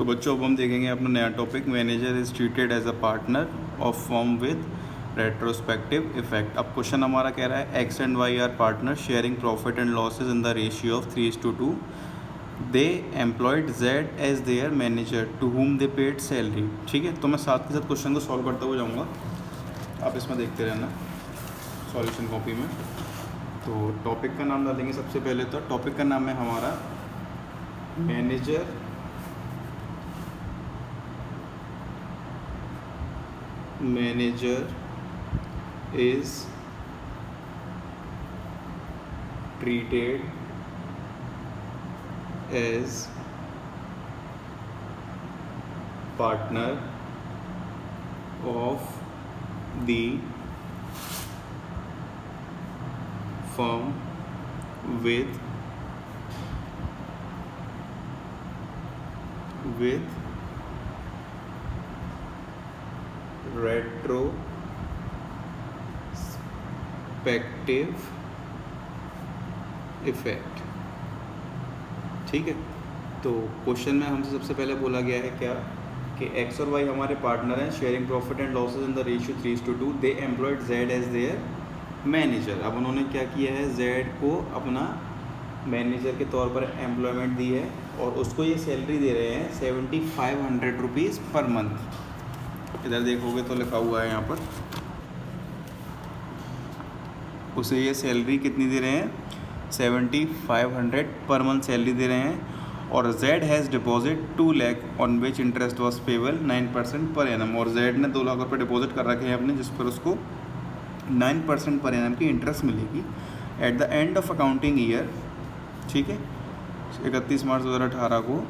तो बच्चों अब हम देखेंगे अपना नया topic, manager is treated as a partner of firm with retrospective effect. अब क्वेश्चन हमारा कह रहा है X and Y are partner sharing profit and losses in the ratio of 3:2। They employed Z as their manager to whom they paid salary. ठीक है, तो मैं साथ के साथ क्वेश्चन को सॉल्व करता हुआ जाऊँगा, आप इसमें देखते रहना सॉल्यूशन कॉपी में। तो टॉपिक का नाम डालेंगे सबसे पहले। तो टॉपिक का नाम है हमारा manager is treated as partner of the firm with retrospective effect. ठीक है, तो क्वेश्चन में हमसे सबसे पहले बोला गया है क्या कि एक्स और वाई हमारे पार्टनर हैं, sharing profit and losses in the ratio 3:2। They employed Z as their manager. अब उन्होंने क्या किया है, जेड को अपना मैनेजर के तौर पर एम्प्लॉयमेंट दी है और उसको ये सैलरी दे रहे हैं 7500 रुपीज़ पर मंथ। इधर देखोगे तो लिखा हुआ है यहाँ पर, उसे ये सैलरी कितनी दे रहे हैं, 7500 पर मंथ सैलरी दे रहे हैं। और Z has deposit 2 lakh on which interest was payable 9% per annum. और जेड ने 2 लाख रुपये डिपॉजिट कर रखे हैं अपने, जिस पर उसको 9% पर एनम की इंटरेस्ट मिलेगी at the end of accounting year. ठीक है, 31 मार्च 2018 को।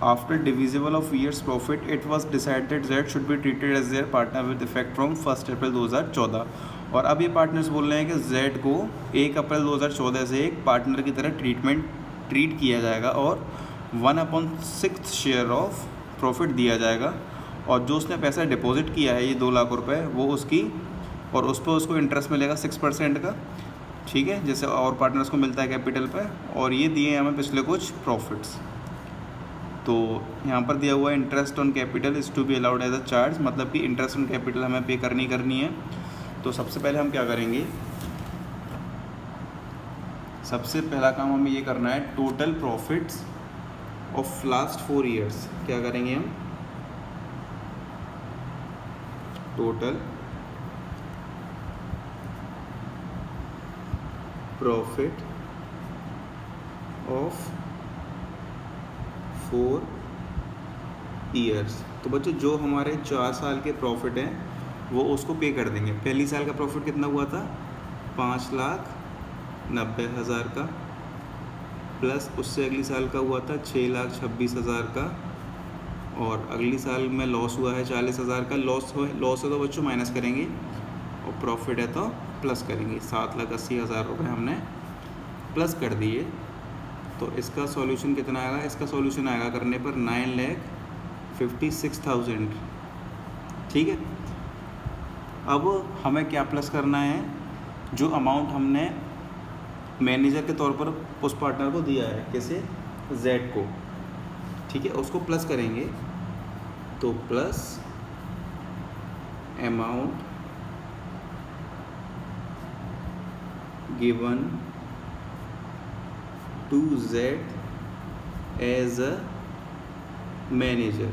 After divisible of years profit it was decided Z should be treated as their partner with effect from 1 April 2014। और अब ये पार्टनर्स बोल रहे हैं कि जेड को 1 अप्रैल 2014 से एक पार्टनर की तरह ट्रीट किया जाएगा और 1/6 शेयर ऑफ प्रॉफिट दिया जाएगा। और जो उसने पैसा डिपॉजिट किया है ये 2 लाख रुपए, वो उसकी, और उस पर उसको इंटरेस्ट मिलेगा 6% का। ठीक है, जैसे और पार्टनर्स को मिलता है कैपिटल पे। और ये दिए हमें पिछले कुछ प्रॉफिट्स। तो यहाँ पर दिया हुआ है interest on capital is to be allowed as a charge, मतलब कि इंटरेस्ट ऑन कैपिटल हमें पे करनी है। तो सबसे पहले हम क्या करेंगे, सबसे पहला काम हमें ये करना है, total profits of last 4 years. क्या करेंगे हम, टोटल प्रॉफिट ऑफ 4 ईयर्स। तो बच्चों जो हमारे 4 साल के प्रॉफिट हैं वो उसको पे कर देंगे। पहली साल का प्रॉफिट कितना हुआ था, 5,90,000 का, प्लस उससे अगली साल का हुआ था 6,26,000 का, और अगली साल में लॉस हुआ है 40,000 का। लॉस है तो बच्चों माइनस करेंगे, और प्रॉफिट है तो प्लस करेंगे। 7,80,000 रुपये हमने प्लस कर दिए। तो इसका सॉल्यूशन कितना आएगा, इसका सॉल्यूशन आएगा करने पर 9,56,000। ठीक है, अब हमें क्या प्लस करना है, जो अमाउंट हमने मैनेजर के तौर पर उस पार्टनर को दिया है, कैसे, जेड को। ठीक है, उसको प्लस करेंगे। तो plus amount given to Z as a manager.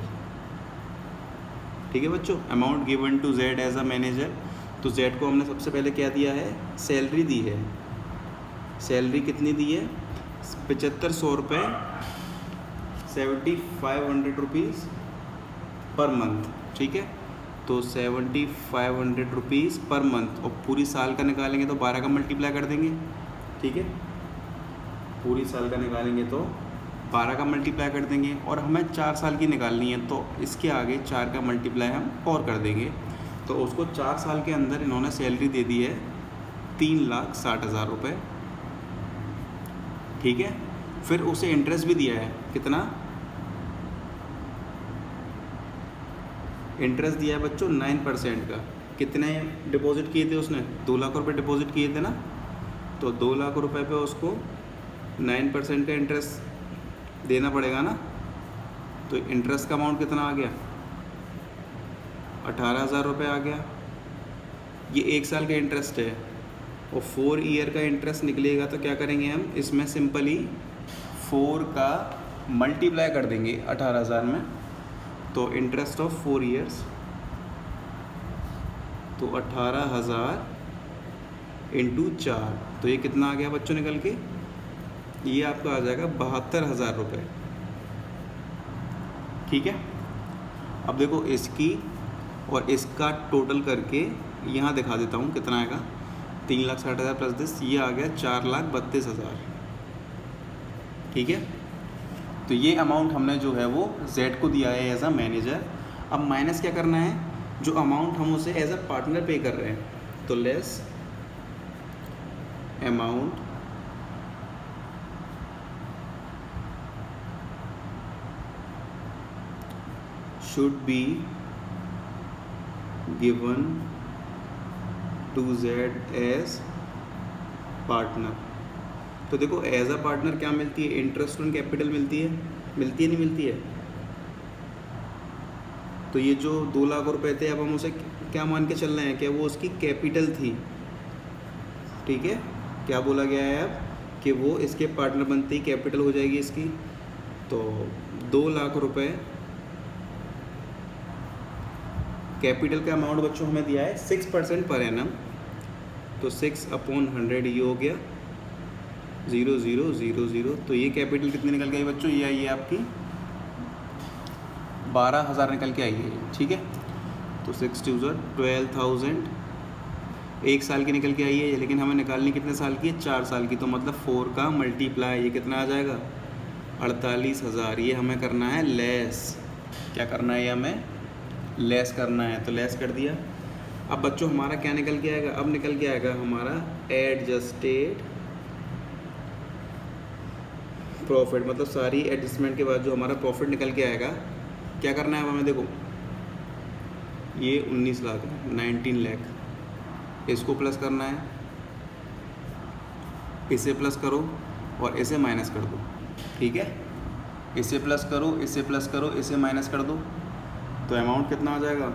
ठीक है बच्चों, amount given to Z as a manager. तो जेड को हमने सबसे पहले क्या दिया है, सैलरी दी है। सैलरी कितनी दी है, 7500 रुपये, 7500 रुपीज़ पर मंथ। ठीक है, तो 7500 रुपीज़ पर मंथ, और पूरी साल का निकालेंगे तो 12 का मल्टीप्लाई कर देंगे। ठीक है, पूरी साल का निकालेंगे तो 12 का मल्टीप्लाई कर देंगे, और हमें 4 साल की निकालनी है तो इसके आगे 4 का मल्टीप्लाई हम और कर देंगे। तो उसको 4 साल के अंदर इन्होंने सैलरी दे दी है 3,60,000 रुपये। ठीक है, फिर उसे इंटरेस्ट भी दिया है, कितना इंटरेस्ट दिया है बच्चों, 9% का। कितने डिपॉजिट किए थे उसने, 2 लाख रुपए डिपॉजिट किए थे ना, तो 2 लाख रुपए पे उसको 9% का इंटरेस्ट देना पड़ेगा ना। तो इंटरेस्ट का अमाउंट कितना आ गया, 18,000 रुपये आ गया। ये 1 साल का इंटरेस्ट है और 4 ईयर का इंटरेस्ट निकलेगा, तो क्या करेंगे हम इसमें सिंपली 4 का मल्टीप्लाई कर देंगे 18,000 में, तो इंटरेस्ट ऑफ 4 ईयर्स, तो 18,000 इंटू 4, तो ये कितना आ गया बच्चों निकल के, ये आपका आ जाएगा 72,000 रुपये। ठीक है, अब देखो इसकी और इसका टोटल करके यहाँ दिखा देता हूँ कितना आएगा, 3,60,000 प्लस दिस, ये आ गया 4,32,000। ठीक है, तो ये अमाउंट हमने जो है वो जेड को दिया है एज अ मैनेजर। अब माइनस क्या करना है, जो अमाउंट हम उसे एज अ पार्टनर पे कर रहे हैं, तो less amount should be given to Z as partner. तो देखो एज अ पार्टनर क्या मिलती है, इंटरेस्ट ऑन कैपिटल मिलती है नहीं मिलती है। तो ये जो 2 लाख रुपए थे, अब हम उसे क्या मान के चल रहे हैं, क्या वो उसकी कैपिटल थी। ठीक है, क्या बोला गया है अब कि वो इसके पार्टनर बनते ही कैपिटल हो जाएगी इसकी। तो 2 लाख रुपए कैपिटल का अमाउंट बच्चों हमें दिया है 6% पर एनम, तो 6/100 ये हो गया 0,000। तो ये कैपिटल कितनी निकल गई बच्चों, ये आई है आपकी 12,000 निकल के आई है। ठीक है, तो 6 2 12,000 1 साल की निकल के आई है, लेकिन हमें निकालनी कितने साल की है, 4 साल की। तो मतलब 4 का मल्टीप्लाई, ये कितना आ जाएगा 48,000। ये हमें करना है लेस, क्या करना है, ये हमें लेस करना है, तो लेस कर दिया। अब बच्चों हमारा क्या निकल के आएगा, अब निकल के आएगा हमारा एडजस्टेड प्रॉफिट, मतलब सारी एडजस्टमेंट के बाद जो हमारा प्रॉफिट निकल के आएगा। क्या करना है अब हमें, देखो ये 19 लाख है, 19 लाख, इसको प्लस करना है, इसे प्लस करो और इसे माइनस कर दो। ठीक है, इसे प्लस करो, इसे प्लस करो, इसे माइनस कर दो, तो अमाउंट कितना आ जाएगा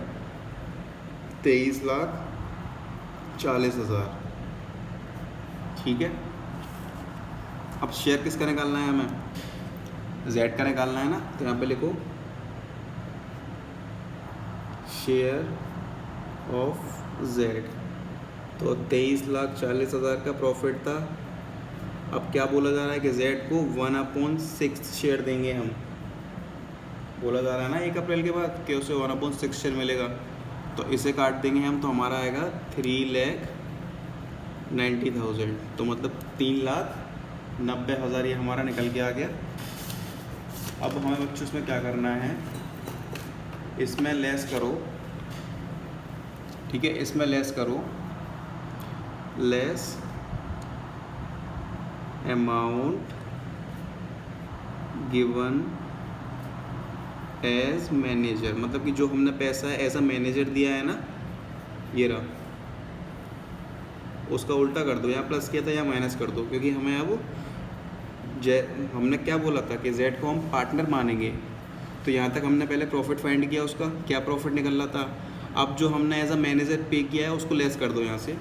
23,40,000। ठीक है, अब शेयर किसका निकालना है हमें, जेड का निकालना है ना, तो यहाँ पे लिखो शेयर ऑफ जेड। तो 23,40,000 का प्रॉफिट था। अब क्या बोला जा रहा है कि जेड को 1/6 शेयर देंगे हम, बोला जा रहा है ना 1 अप्रैल के बाद कि उसे 1/6 शेयर मिलेगा। तो इसे काट देंगे हम, तो हमारा आएगा 3,90,000, तो मतलब 3,90,000 ये हमारा निकल के आ गया। अब हमें बच्चों इसमें क्या करना है, इसमें लेस करो। ठीक है, इसमें लेस करो, less amount given as manager, मतलब कि जो हमने पैसा एज अ मैनेजर दिया है ना, ये रहा, उसका उल्टा कर दो, यहाँ प्लस किया था यहाँ माइनस कर दो, क्योंकि हमें अब हमने क्या बोला था कि जेड को हम पार्टनर मानेंगे। तो यहाँ तक हमने पहले प्रॉफिट फाइंड किया, उसका क्या प्रॉफिट निकल रहा था। अब जो हमने एज अ मैनेजर पे किया है उसको लेस कर दो यहाँ से।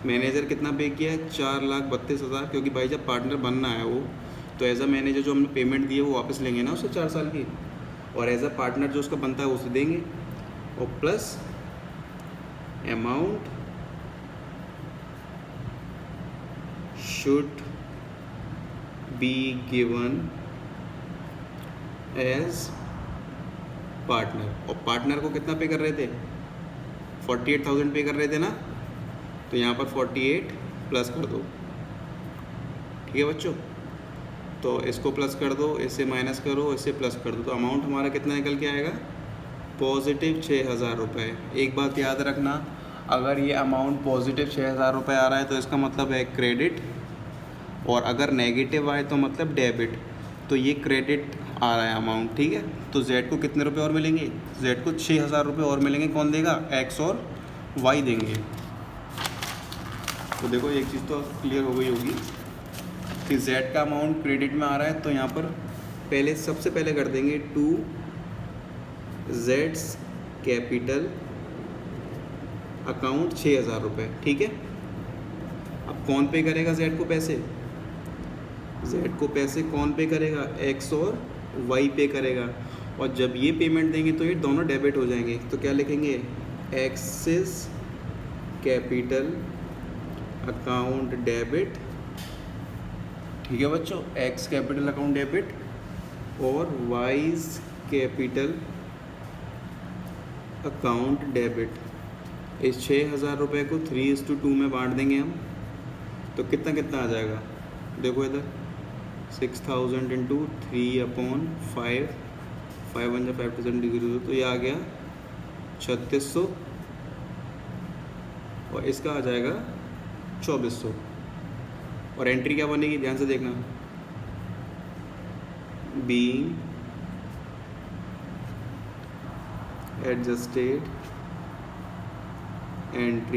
मैनेजर कितना पे किया है, 4,32,000, क्योंकि भाई जब पार्टनर बनना है वो, तो एज अ मैनेजर जो हमने पेमेंट दी है वो वापस लेंगे ना उसे 4 साल की, और एज अ पार्टनर जो उसका बनता है उसे देंगे, और plus amount should be given as partner. और पार्टनर को कितना पे कर रहे थे, 48,000 पे कर रहे थे ना, तो यहाँ पर 48 प्लस कर दो। ठीक है बच्चों, तो इसको प्लस कर दो, इससे माइनस करो, इससे प्लस कर दो, तो अमाउंट हमारा कितना निकल के आएगा, पॉजिटिव 6,000 रुपये। एक बात याद रखना, अगर ये अमाउंट पॉजिटिव 6,000 रुपये आ रहा है तो इसका मतलब है क्रेडिट, और अगर नेगेटिव आए तो मतलब डेबिट। तो ये क्रेडिट आ रहा है अमाउंट। ठीक है, तो जेड को कितने रुपए और मिलेंगे, जेड को 6,000 रुपये और मिलेंगे। कौन देगा, एक्स और वाई देंगे। तो देखो एक चीज़ तो क्लियर हो गई होगी कि जेड का अमाउंट क्रेडिट में आ रहा है, तो यहाँ पर पहले सबसे पहले कर देंगे टू जेड्स कैपिटल अकाउंट 6,000 रुपये, ठीक है। अब कौन पे करेगा जेड को पैसे? जेड को पैसे कौन पे करेगा? एक्स और वाई पे करेगा। और जब ये पेमेंट देंगे तो ये दोनों डेबिट हो जाएंगे। तो क्या लिखेंगे? एक्सिस कैपिटल अकाउंट डेबिट, ठीक है बच्चों, एक्स कैपिटल अकाउंट डेबिट, और वाइज कैपिटल अकाउंट डेबिट। इस 6,000 रुपये को 3:2 में बांट देंगे हम, तो कितना कितना आ जाएगा? देखो इधर 6,000 इंटू 3/5, 5 1 5 2 0, तो ये आ गया 3,600, और इसका आ जाएगा 2,400। और एंट्री क्या बनेगी? ध्यान से देखना, बीइंग एडजस्टेड एंट्री